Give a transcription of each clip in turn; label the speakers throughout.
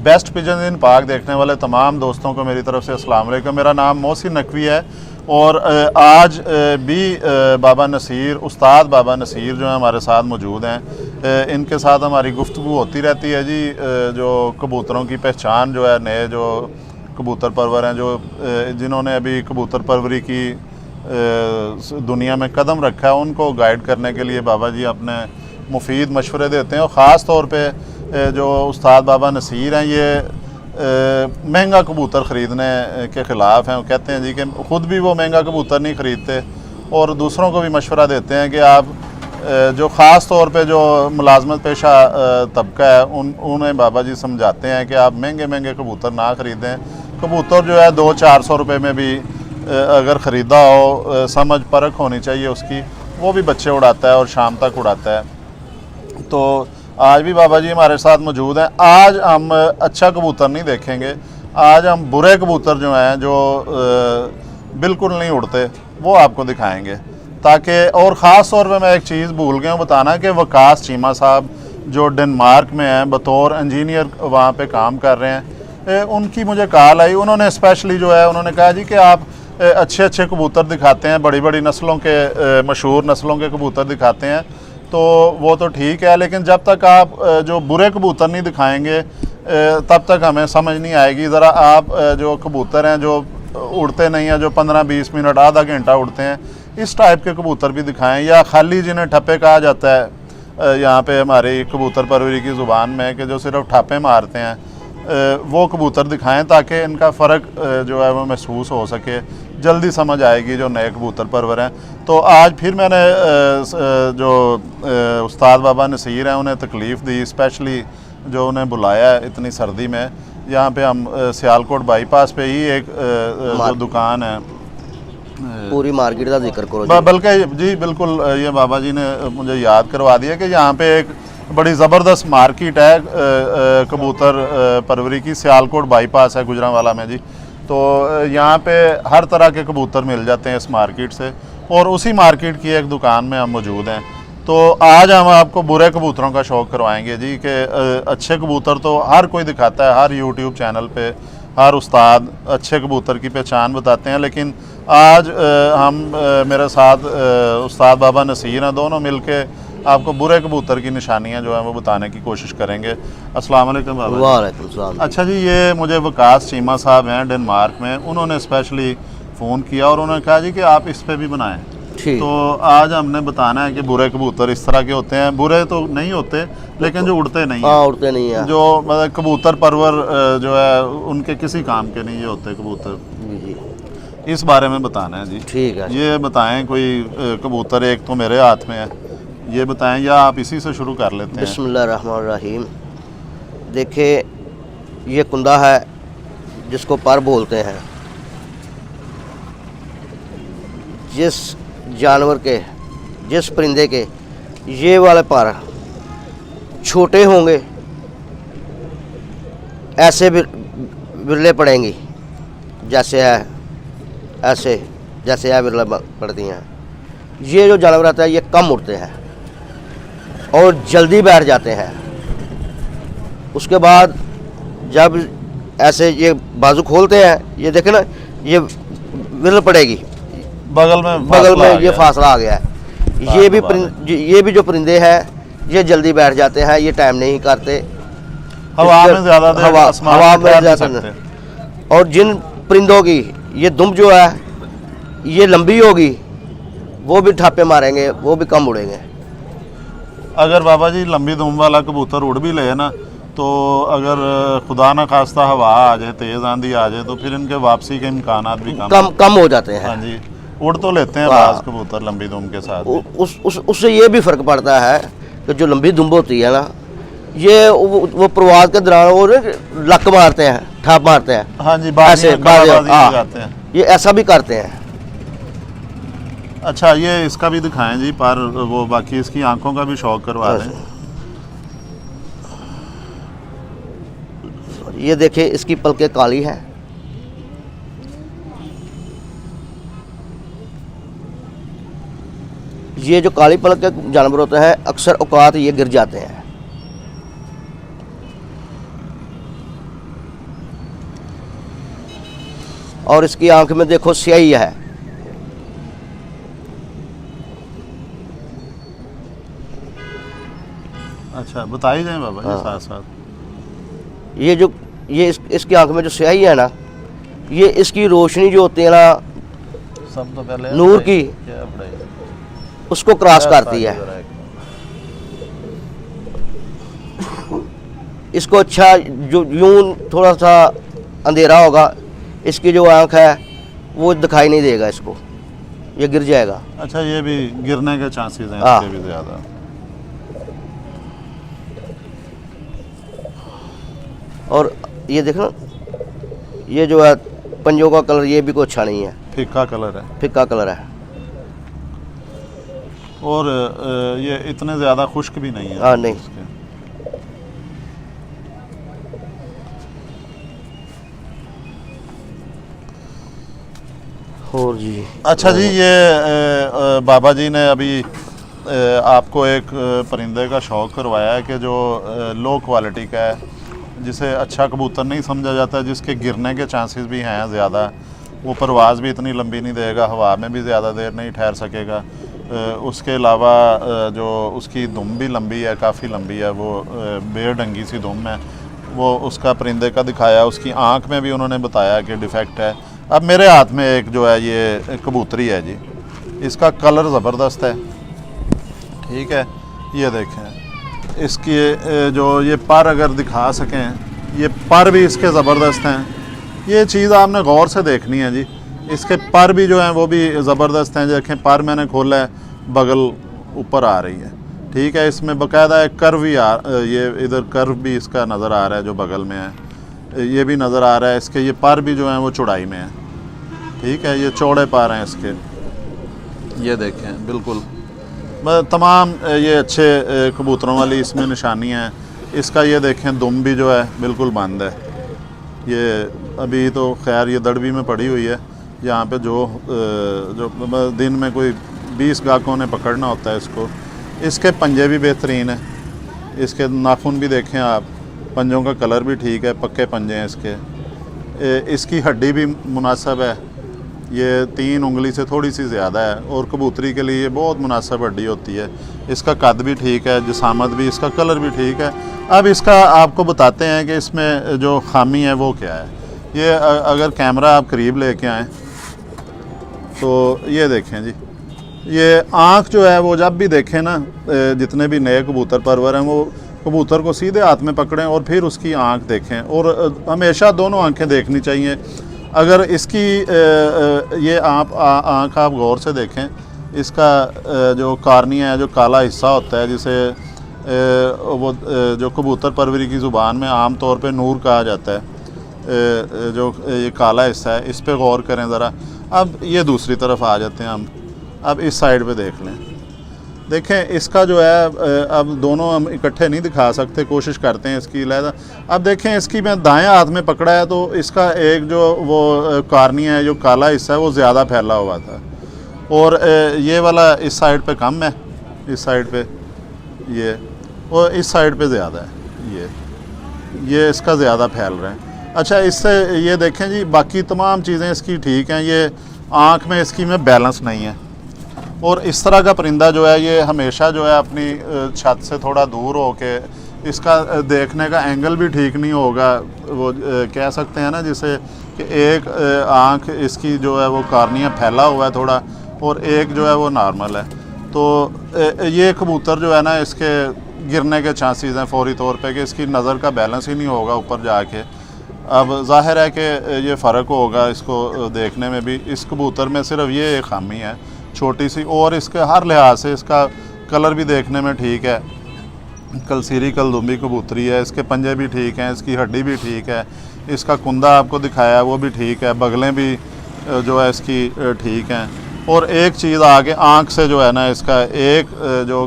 Speaker 1: Best pigeon इन पाक देखने वाले तमाम दोस्तों को मेरी तरफ से अस्सलाम वालेकुम। मेरा नाम मोहसिन नकवी है और आज भी बाबा नसीर, उस्ताद बाबा नसीर जो है हमारे साथ मौजूद हैं। इनके साथ हमारी गुफ्तगू होती रहती है जी। जो कबूतरों की पहचान जो है, नए जो कबूतर परवर हैं, जो जिन्होंने अभी कबूतर परवरी की दुनिया में कदम रखा है, उनको गाइड करने के लिए बाबा जी अपने मुफीद मशवरे देते हैं। और ख़ास तौर पे जो उस्ताद बाबा नसीर हैं, ये महंगा कबूतर ख़रीदने के ख़िलाफ़ हैं। वो कहते हैं जी कि ख़ुद भी वो महंगा कबूतर नहीं ख़रीदते और दूसरों को भी मशवरा देते हैं कि आप जो ख़ास तौर पे जो मुलाजमत पेशा तबका है, उन्हें बाबा जी समझाते हैं कि आप महंगे महंगे कबूतर ना ख़रीदें। कबूतर जो है 200-400 रुपये में भी अगर ख़रीदा हो, समझ परख होनी चाहिए उसकी, वो भी बच्चे उड़ाता है और शाम तक उड़ाता है। तो आज भी बाबा जी हमारे साथ मौजूद हैं। आज हम अच्छा कबूतर नहीं देखेंगे, आज हम बुरे कबूतर जो हैं, जो बिल्कुल नहीं उड़ते, वो आपको दिखाएंगे। ताकि और ख़ास तौर पे मैं एक चीज़ भूल गया हूँ बताना कि वकास चीमा साहब जो डेनमार्क में हैं, बतौर इंजीनियर वहाँ पे काम कर रहे हैं, उनकी मुझे कॉल आई। उन्होंने स्पेशली जो है, उन्होंने कहा जी कि आप अच्छे अच्छे कबूतर दिखाते हैं, बड़ी बड़ी नस्लों के, मशहूर नस्लों के कबूतर दिखाते हैं, तो वो तो ठीक है, लेकिन जब तक आप जो बुरे कबूतर नहीं दिखाएंगे तब तक हमें समझ नहीं आएगी। ज़रा आप जो कबूतर हैं जो उड़ते नहीं हैं, जो 15-20 मिनट, आधा घंटा उड़ते हैं, इस टाइप के कबूतर भी दिखाएं। या खाली जिन्हें ठप्पे कहा जाता है यहाँ पे हमारी कबूतर परवरी की ज़ुबान में, कि जो सिर्फ ठप्पे मारते हैं, वो कबूतर दिखाएं ताकि इनका फ़र्क जो है वो महसूस हो सके, जल्दी समझ आएगी जो नए कबूतर परवर हैं। तो आज फिर मैंने जो उस्ताद बाबा नसीर हैं उन्हें तकलीफ़ दी, स्पेशली जो उन्हें बुलाया है इतनी सर्दी में। यहाँ पे हम सियालकोट बाईपास पे ही एक जो दुकान है,
Speaker 2: पूरी मार्केट का जिक्र करो
Speaker 1: बल्कि जी बिल्कुल, ये बाबा जी ने मुझे याद करवा दिया कि यहाँ पे एक बड़ी ज़बरदस्त मार्केट है कबूतर परवरी की, सियालकोट बाईपास है गुजरांवाला में जी। तो यहाँ पे हर तरह के कबूतर मिल जाते हैं इस मार्केट से, और उसी मार्केट की एक दुकान में हम मौजूद हैं। तो आज हम आपको बुरे कबूतरों का शौक़ करवाएंगे जी, कि अच्छे कबूतर तो हर कोई दिखाता है, हर यूट्यूब चैनल पे हर उस्ताद अच्छे कबूतर की पहचान बताते हैं, लेकिन आज हम मेरे साथ उस्ताद बाबा नसीर हैं, दोनों मिलके आपको बुरे कबूतर की निशानियां जो है वो बताने की कोशिश करेंगे। अस्सलाम वालेकुम बाबा।
Speaker 2: वालेकुम सलाम।
Speaker 1: अच्छा जी, ये मुझे वकास चीमा साहब हैं डेनमार्क में, उन्होंने स्पेशली फ़ोन किया और उन्होंने कहा जी कि आप इस पे भी बनाएं। तो आज हमने बताना है कि बुरे कबूतर इस तरह के होते हैं। बुरे तो नहीं होते, लेकिन जो उड़ते नहीं हैं,
Speaker 2: उड़ते नहीं है,
Speaker 1: जो मतलब कबूतर परवर जो है उनके किसी काम के नहीं ये होते कबूतर
Speaker 2: जी।
Speaker 1: इस बारे में बताना है जी।
Speaker 2: ठीक है,
Speaker 1: ये बताएं कोई कबूतर, एक तो मेरे हाथ में है, ये बताएं, या आप इसी से शुरू कर लेते हैं।
Speaker 2: बिस्मिल्लाहिर्रहमानिर्रहीम। देखिए, ये कुंदा है जिसको पर बोलते हैं। जिस जानवर के, जिस परिंदे के ये वाले पर छोटे होंगे, ऐसे बिरले पड़ेंगी, जैसे है ऐसे, जैसे है बिरला पड़ती हैं। ये जो जानवर आता है ये कम उड़ते हैं और जल्दी बैठ जाते हैं। उसके बाद जब ऐसे ये बाजू खोलते हैं, ये देखे ना, ये विरल पड़ेगी,
Speaker 1: बगल में
Speaker 2: ये फासला आ गया है। ये भी जो परिंदे हैं ये जल्दी बैठ जाते हैं, ये टाइम नहीं करते,
Speaker 1: हवा में ज़्यादा
Speaker 2: हवा में ज़्यादा। और जिन परिंदों की ये दुम जो है ये लंबी होगी, वो भी ठापे मारेंगे, वो भी कम उड़ेंगे।
Speaker 1: अगर बाबा जी लंबी दुम वाला कबूतर उड़ भी ले ना, तो अगर खुदा न खास्ता हवा आ जाए, तेज़ आंधी आ जाए, तो फिर इनके वापसी के इम्कान भी
Speaker 2: कम हो जाते हैं।
Speaker 1: हाँ जी, उड़ तो लेते हैं बाज़ कबूतर लंबी दुम के साथ।
Speaker 2: उससे ये भी फ़र्क पड़ता है कि जो लंबी दुम होती है ना, ये वो प्रवास के दौरान वो लक मारते हैं, ठाप मारते हैं।
Speaker 1: हाँ जी,
Speaker 2: ऐसे
Speaker 1: जाते हैं,
Speaker 2: ये ऐसा भी करते हैं।
Speaker 1: अच्छा, ये इसका भी दिखाएं जी, पर वो बाकी इसकी आंखों का भी शौक करवा रहे हैं।
Speaker 2: ये देखिए, इसकी पलकें काली हैं। ये जो काली पलक के जानवर होते हैं, अक्सर औकात ये गिर जाते हैं। और इसकी आंख में देखो स्याही है।
Speaker 1: अच्छा, बताई जाए बाबा जी
Speaker 2: हाँ।
Speaker 1: साथ साथ।
Speaker 2: ये इसकी आंख में जो स्याही है ना, ये इसकी रोशनी जो होती है ना
Speaker 1: सब तो पहले
Speaker 2: नूर की,
Speaker 1: क्या पढ़ाई
Speaker 2: उसको क्रॉस करती है। इसको अच्छा जो यूं थोड़ा सा अंधेरा होगा, इसकी जो आंख है वो दिखाई नहीं देगा इसको, ये गिर जाएगा।
Speaker 1: अच्छा, ये भी गिरने के चांसेस हैं
Speaker 2: हाँ।
Speaker 1: इसके भी ज़्यादा।
Speaker 2: और ये देखो, ये जो है पंजों का कलर ये भी कोई अच्छा नहीं है,
Speaker 1: फीका कलर है।
Speaker 2: फिक्का कलर है।
Speaker 1: और ये इतने ज़्यादा खुश्क भी नहीं है।
Speaker 2: हाँ, नहीं।
Speaker 1: इसके।
Speaker 2: और जी
Speaker 1: अच्छा जी, ये बाबा जी ने अभी आपको एक परिंदे का शौक़ करवाया है कि जो लो क्वालिटी का है, जिसे अच्छा कबूतर नहीं समझा जाता, जिसके गिरने के चांसेस भी हैं ज़्यादा, वो परवाज़ भी इतनी लंबी नहीं देगा, हवा में भी ज़्यादा देर नहीं ठहर सकेगा। उसके अलावा जो उसकी दुम भी लंबी है, काफ़ी लंबी है, वो बेडंगी सी दुम है, वो उसका परिंदे का दिखाया। उसकी आँख में भी उन्होंने बताया कि डिफेक्ट है। अब मेरे हाथ में एक जो है ये कबूतरी है जी, इसका कलर ज़बरदस्त है, ठीक है। ये देखें इसकी जो ये पर अगर दिखा सकें, ये पर भी इसके ज़बरदस्त हैं। ये चीज़ आपने गौर से देखनी है जी, इसके पर भी जो हैं वो भी ज़बरदस्त हैं। देखें, पर मैंने खोला है, बगल ऊपर आ रही है, ठीक है। इसमें बाकायदा एक कर्व भी ये इधर कर्व भी इसका नज़र आ रहा है जो बगल में है, ये भी नज़र आ रहा है। इसके ये पर भी जो हैं वो चौड़ाई में है, ठीक है। ये चौड़े पर हैं इसके, ये देखें बिल्कुल तमाम ये अच्छे कबूतरों वाली इसमें निशानियाँ हैं। इसका ये देखें दुम भी जो है बिल्कुल बंद है। ये अभी तो खैर ये दड़बी में पड़ी हुई है, यहाँ पे जो दिन में कोई 20 गाहकों ने पकड़ना होता है इसको। इसके पंजे भी बेहतरीन है, इसके नाखून भी देखें आप, पंजों का कलर भी ठीक है, पक्के पंजे हैं इसके। इसकी हड्डी भी मुनासिब है, ये 3 उंगली से थोड़ी सी ज़्यादा है, और कबूतरी के लिए ये बहुत मुनासिब हड्डी होती है। इसका कद भी ठीक है, जिसामत भी, इसका कलर भी ठीक है। अब इसका आपको बताते हैं कि इसमें जो खामी है वो क्या है। ये अगर कैमरा आप करीब लेके आएँ तो ये देखें जी, ये आँख जो है वो जब भी देखें ना, जितने भी नए कबूतर परवर हैं वो कबूतर को सीधे हाथ में पकड़ें और फिर उसकी आँख देखें, और हमेशा दोनों आँखें देखनी चाहिए। अगर इसकी ये आँख आप गौर से देखें, इसका जो कार्निया है, जो काला हिस्सा होता है, जिसे वो जो कबूतर परवरी की ज़ुबान में आम तौर पे नूर कहा जाता है, जो ये काला हिस्सा है, इस पे गौर करें ज़रा। अब ये दूसरी तरफ आ जाते हैं हम, अब इस साइड पे देख लें। देखें इसका जो है, अब दोनों हम इकट्ठे नहीं दिखा सकते, कोशिश करते हैं इसकी लहदा। अब देखें इसकी मैं दाएं हाथ में पकड़ा है तो इसका एक जो वो कार्निया है, जो काला हिस्सा है, वो ज़्यादा फैला हुआ था, और ये वाला इस साइड पे कम है, इस साइड पे ये, और इस साइड पे ज़्यादा है, ये इसका ज़्यादा फैल रहा है। अच्छा, इससे ये देखें जी, बाकी तमाम चीज़ें इसकी ठीक हैं, ये आँख में इसकी में बैलेंस नहीं है। और इस तरह का परिंदा जो है ये हमेशा जो है अपनी छत से थोड़ा दूर हो के, इसका देखने का एंगल भी ठीक नहीं होगा। वो कह सकते हैं ना जिसे कि एक आँख इसकी जो है वो कार्निया फैला हुआ है थोड़ा, और एक जो है वो नॉर्मल है। तो ये कबूतर जो है ना, इसके गिरने के चांसेस हैं फौरी तौर पे कि इसकी नज़र का बैलेंस ही नहीं होगा ऊपर जाके। अब जाहिर है कि ये फ़र्क होगा इसको देखने में भी। इस कबूतर में सिर्फ ये एक खामी है छोटी सी, और इसके हर लिहाज से इसका कलर भी देखने में ठीक है, कलसीरी कलदुम्बी कबूतरी है, इसके पंजे भी ठीक हैं, इसकी हड्डी भी ठीक है, इसका कुंदा आपको दिखाया वो भी ठीक है, बगलें भी जो है इसकी ठीक हैं। और एक चीज़ आगे आँख से जो है ना, इसका एक जो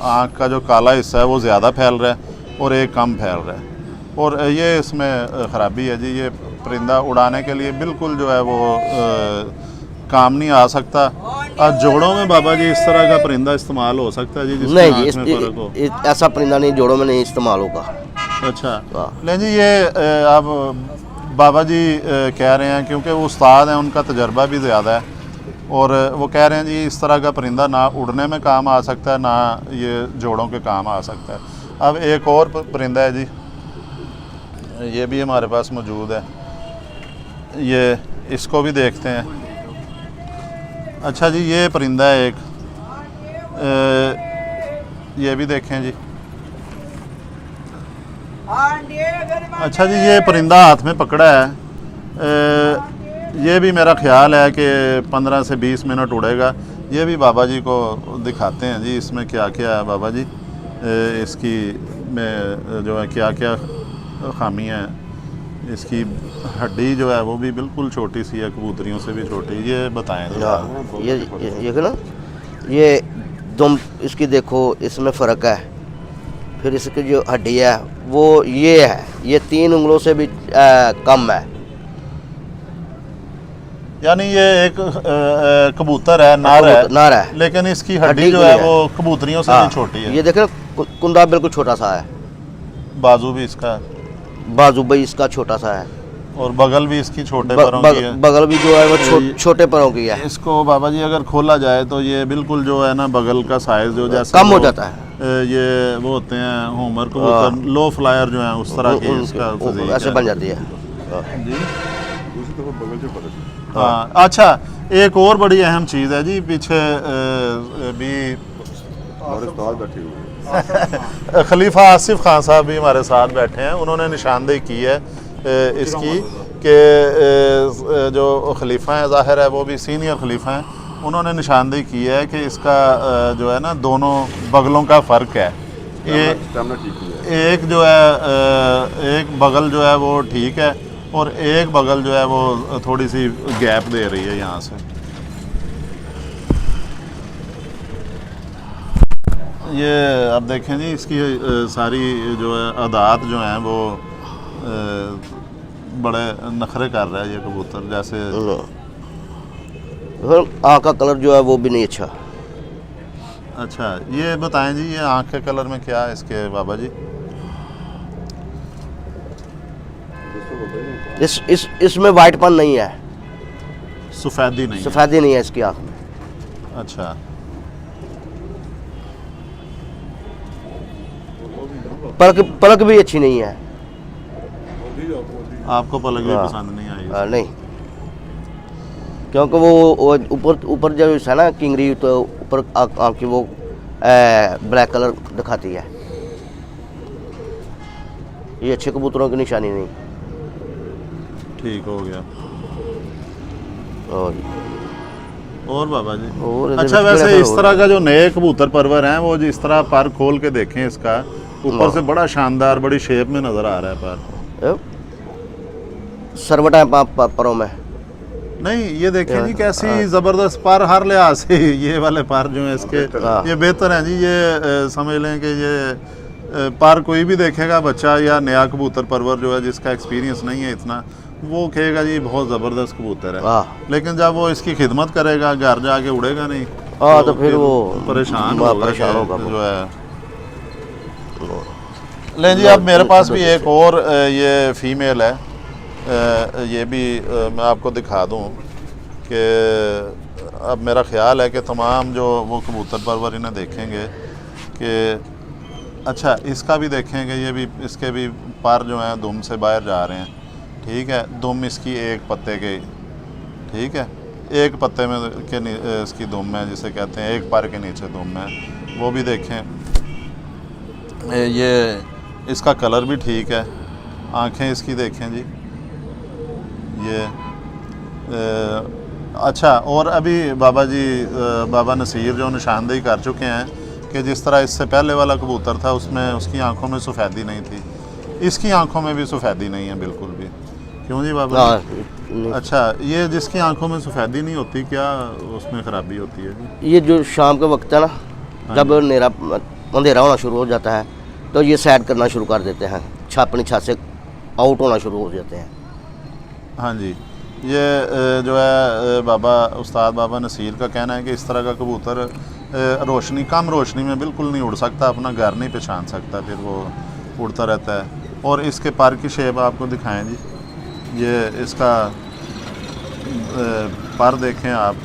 Speaker 1: आँख का जो काला हिस्सा है वो ज़्यादा फैल रहा है और एक कम फैल रहा है, और ये इसमें ख़राबी है जी। ये परिंदा उड़ाने के लिए बिल्कुल जो है वो काम नहीं आ सकता। जोड़ों में बाबा जी इस तरह का परिंदा इस्तेमाल हो सकता है जी, जिसमें
Speaker 2: नहीं
Speaker 1: आँख में फ़र्क हो?
Speaker 2: ऐसा परिंदा नहीं, जोड़ों में नहीं इस्तेमाल होगा।
Speaker 1: अच्छा, नहीं जी, ये अब बाबा जी कह रहे हैं, क्योंकि वो उस्ताद हैं, उनका तजर्बा भी ज़्यादा है, और वो कह रहे हैं जी इस तरह का परिंदा ना उड़ने में काम आ सकता है, ना ये जोड़ों के काम आ सकता है। अब एक और परिंदा है जी, ये भी हमारे पास मौजूद है, ये इसको भी देखते हैं। अच्छा जी, ये परिंदा है एक, ये भी देखें जी। अच्छा जी, ये परिंदा हाथ में पकड़ा है, ये भी मेरा ख्याल है कि 15 से 20 मिनट उड़ेगा। ये भी बाबा जी को दिखाते हैं जी, इसमें क्या क्या है बाबा जी, इसकी में जो है क्या क्या खामियां हैं। इसकी हड्डी जो है वो भी बिल्कुल छोटी सी है, कबूतरियों से भी छोटी। ये बताएं जी।
Speaker 2: हाँ, ये ना, ये तुम इसकी देखो, इसमें फ़र्क है। फिर इसकी जो हड्डी है वो ये है, ये 3 उंगलों से भी कम है।
Speaker 1: यानी ये एक कबूतर है, नार है, लेकिन इसकी हड्डी जो है वो कबूतरियों से भी छोटी है।
Speaker 2: ये देखे, कुंदा बिल्कुल छोटा सा है,
Speaker 1: बाजू भी इसका,
Speaker 2: बाजू भी इसका छोटा सा है,
Speaker 1: और बगल भी इसकी छोटे पैरों की है।
Speaker 2: बगल भी जो है वो छोटे पैरों की है।
Speaker 1: इसको बाबा जी अगर खोला जाए तो ये बिल्कुल जो है ना, बगल का साइज जो जैसे
Speaker 2: कम हो जाता है।
Speaker 1: ये वो होते हैं होमर कबूतर, लो फ्लायर जो है, उस तरह की इसका
Speaker 2: ऐसे बन जाती है
Speaker 1: जी। हाँ, अच्छा, एक और बड़ी अहम चीज़ है जी, पीछे भी खलीफा आसिफ खान साहब भी हमारे साथ बैठे हैं। उन्होंने निशानदेही की है इसकी कि जो खलीफा हैं, ज़ाहिर है वो भी सीनियर खलीफा हैं, उन्होंने निशानदेही की है कि इसका जो है ना, दोनों बगलों का फ़र्क है। एक जो है, एक बगल जो है वो ठीक है, और एक बगल जो है वो थोड़ी सी गैप दे रही है यहाँ से। ये अब देखें जी, इसकी सारी जो है अदात जो हैं वो बड़े नखरे कर रहा है ये कबूतर, जैसे
Speaker 2: आँख का कलर जो है वो भी नहीं अच्छा।
Speaker 1: अच्छा, ये बताएं जी, ये आँख के कलर में क्या है इसके बाबा जी?
Speaker 2: इसमें वाइटपन नहीं है,
Speaker 1: सफ़ेदी नहीं,
Speaker 2: सफ़ेदी नहीं है इसकी आँख में।
Speaker 1: अच्छा,
Speaker 2: पलक भी अच्छी नहीं है।
Speaker 1: आपको पलक भी पसंद नहीं आई?
Speaker 2: नहीं, क्योंकि वो ऊपर जो है ना किंगरी, तो ऊपर आँख की वो ब्लैक कलर दिखाती है। ये अच्छे कबूतरों की निशानी नहीं।
Speaker 1: ठीक हो गया।
Speaker 2: और
Speaker 1: बाबा जी, और अच्छा, वैसे इस तरह का जो नए कबूतर परवर हैं, वो जिस तरह पर खोल के देखें, इसका ऊपर से बड़ा शानदार, बड़ी शेप में नजर आ रहा है पर।
Speaker 2: सरवटा है परों में।
Speaker 1: नहीं, ये देखें जी कैसी जबरदस्त पर, हर लिहाज से ये वाले पर जो है इसके, ये बेहतर हैं जी। ये समझ लें कि ये पर कोई भी देखेगा बच्चा या नया कबूतर परवर जो है, जिसका एक्सपीरियंस नहीं है इतना, वो कहेगा जी बहुत ज़बरदस्त कबूतर है। लेकिन जब वो इसकी खिदमत करेगा, घर जाके उड़ेगा नहीं,
Speaker 2: तो फिर वो
Speaker 1: परेशान होगा जो है। लें जी, अब मेरे पास भी एक और ये फीमेल है, ये भी मैं आपको दिखा दूं कि अब मेरा ख्याल है कि तमाम जो वो कबूतर परवर इन्हें देखेंगे कि अच्छा, इसका भी देखेंगे, ये भी, इसके भी पर जो हैं दुम से बाहर जा रहे हैं। ठीक है, दुम इसकी एक पत्ते के, ठीक है, एक पत्ते में के इसकी दुम है, जिसे कहते हैं एक पर के नीचे दुम है, वो भी देखें। ये इसका कलर भी ठीक है, आँखें इसकी देखें जी, ये अच्छा। और अभी बाबा जी, बाबा नसीर जो निशानदेही कर चुके हैं कि जिस तरह इससे पहले वाला कबूतर था, उसमें उसकी आंखों में सफ़ेदी नहीं थी, इसकी आंखों में भी सफ़ेदी नहीं है बिल्कुल भी। क्यों जी बाबा जी? अच्छा, ये जिसकी आंखों में सफ़ेदी नहीं होती, क्या उसमें ख़राबी होती है जी?
Speaker 2: ये जो शाम के वक्त है ना, जब अंधेरा होना शुरू हो जाता है, तो ये सैड करना शुरू कर देते हैं, अपनी छत से आउट होना शुरू हो जाते हैं।
Speaker 1: हाँ जी, ये जो है बाबा उस्ताद बाबा नसीर का कहना है कि इस तरह का कबूतर रोशनी, कम रोशनी में बिल्कुल नहीं उड़ सकता, अपना घर नहीं पहचान सकता, फिर वो उड़ता रहता है। और इसके पर की शेप आपको दिखाएं जी, ये इसका पर देखें आप।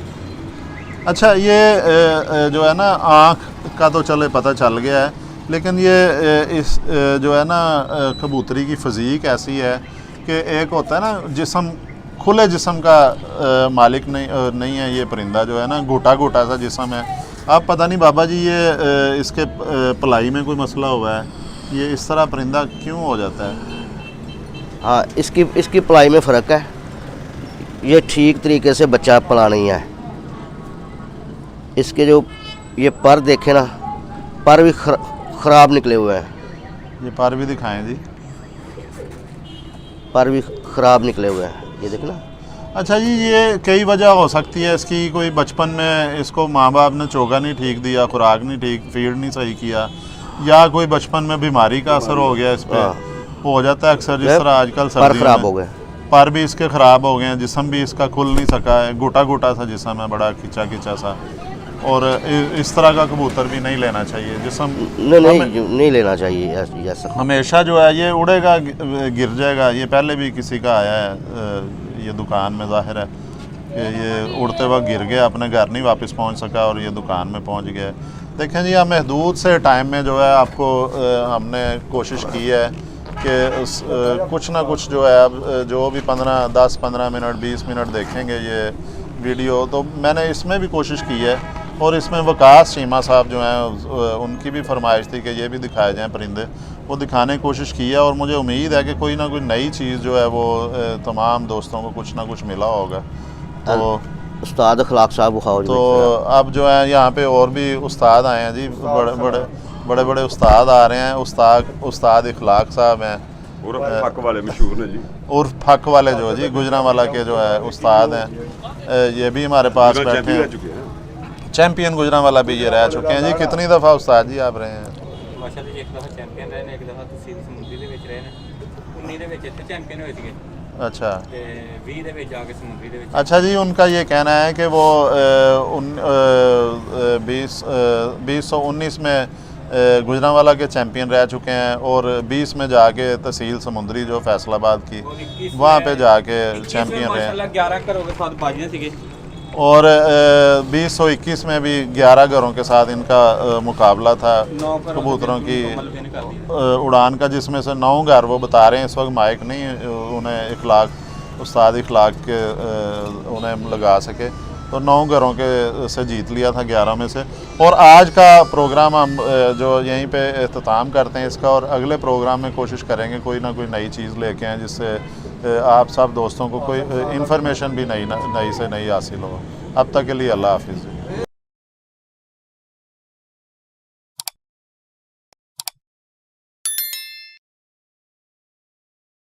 Speaker 1: अच्छा, ये जो है ना आँख का तो चले पता चल गया है, लेकिन ये इस जो है ना कबूतरी की फ़ज़ीक ऐसी है कि एक होता है ना जिस्म, खुले जिस्म का मालिक नहीं है ये परिंदा, जो है ना घोटा घोटा सा जिस्म है। अब पता नहीं बाबा जी ये इसके पलाई में कोई मसला हुआ है, ये इस तरह परिंदा क्यों हो जाता है?
Speaker 2: हाँ, इसकी पलाई में फ़र्क है। ये ठीक तरीके से बच्चा पला नहीं है। इसके जो ये पर देखे ना, पर भी ख़राब निकले हुए हैं।
Speaker 1: ये पर भी दिखाएं जी।
Speaker 2: पर भी ख़राब निकले हुए हैं, ये देखना।
Speaker 1: अच्छा जी, ये कई वजह हो सकती है इसकी। कोई बचपन में इसको माँ बाप ने चोगा नहीं ठीक दिया, खुराक नहीं ठीक, फीड नहीं सही किया, या कोई बचपन में बीमारी का असर हो गया इस पर, हो जाता है अक्सर। जिस तरह आजकल
Speaker 2: पर ख़राब हो गए,
Speaker 1: पर भी इसके ख़राब हो गए हैं, जिस्म भी इसका खुल नहीं सका है, गोटा गोटा सा जिस्म है, बड़ा खिंचा खिंचा सा। और इस तरह का कबूतर भी नहीं लेना चाहिए जिस्म,
Speaker 2: नहीं लेना चाहिए ऐसा।
Speaker 1: हमेशा जो है ये उड़ेगा गिर जाएगा। ये पहले भी किसी का आया है ये दुकान में, ज़ाहिर है कि ये उड़ते वक्त गिर गया, अपने घर नहीं वापस पहुंच सका और ये दुकान में पहुंच गया। देखें जी, हम महदूद से टाइम में जो है आपको हमने कोशिश की है कि कुछ ना कुछ जो है, अब जो भी 10-15 मिनट 20 मिनट देखेंगे ये वीडियो, तो मैंने इसमें भी कोशिश की है। और इसमें वकास चीमा साहब जो हैं उनकी भी फरमाइश थी कि ये भी दिखाए जाएं परिंदे, वो दिखाने की कोशिश की है। और मुझे उम्मीद है कि कोई ना कोई नई चीज़ जो है वो तमाम दोस्तों को कुछ ना कुछ मिला होगा। तो
Speaker 2: उस्ताद अखलाक साहब बुखार,
Speaker 1: तो अब जो है यहाँ पे और भी उस्ताद आए हैं जी, बड़े बड़े उस्ताद आ रहे हैं। उस्ताद इखलाक साहब हैं,
Speaker 3: उर्फ फक वाले मशहूर हैं जी,
Speaker 1: उर्फ फक वाले जो जी गुजरांवाला के जो है उस्ताद हैं, ये भी हमारे पास बैठे हैं। चैंपियन गुजरांवाला भी ये रह चुके हैं जी। कितनी दफ़ा उस्ताद जी आप रहे हैं?
Speaker 4: माशाअल्लाह जी, एक दफ़ा चैंपियन रहे ने, एक दफ़ा तहसील ਸਮੁੰਦਰੀ ਦੇ ਵਿੱਚ ਰਹੇ ਨੇ। 19 ਦੇ ਵਿੱਚ ਇੱਥੇ ਚੈਂਪੀਅਨ होए थे।
Speaker 1: अच्छा,
Speaker 4: ਤੇ 20 ਦੇ ਵਿੱਚ ਜਾके ਸਮੁੰਦਰੀ ਦੇ ਵਿੱਚ।
Speaker 1: अच्छा जी, उनका ये कहना है कि वो 2019 में गुजरांवाला के चैंपियन रह चुके हैं और 20 में जाके तहसील समुंदरी जो फैसलाबाद की, वहाँ पे जाके चैंपियन रहे।
Speaker 4: माशाअल्लाह 11 घरों के साथ बाजियां थी।
Speaker 1: और 2021 में भी 11 घरों के साथ इनका मुकाबला था कबूतरों की उड़ान का, जिसमें से 9 घर वो बता रहे हैं, इस वक्त माइक नहीं उन्हें उस्ताद इखलाक के उन्हें लगा सके, तो 9 घरों के से जीत लिया था 11 में से। और आज का प्रोग्राम हम जो यहीं पे इख्तिताम करते हैं इसका, और अगले प्रोग्राम में कोशिश करेंगे कोई ना कोई नई चीज़ लेके आएँ जिससे आप सब दोस्तों को कोई इन्फॉर्मेशन भी नई से नई हासिल हो। अब तक के लिए अल्लाह हाफिज़।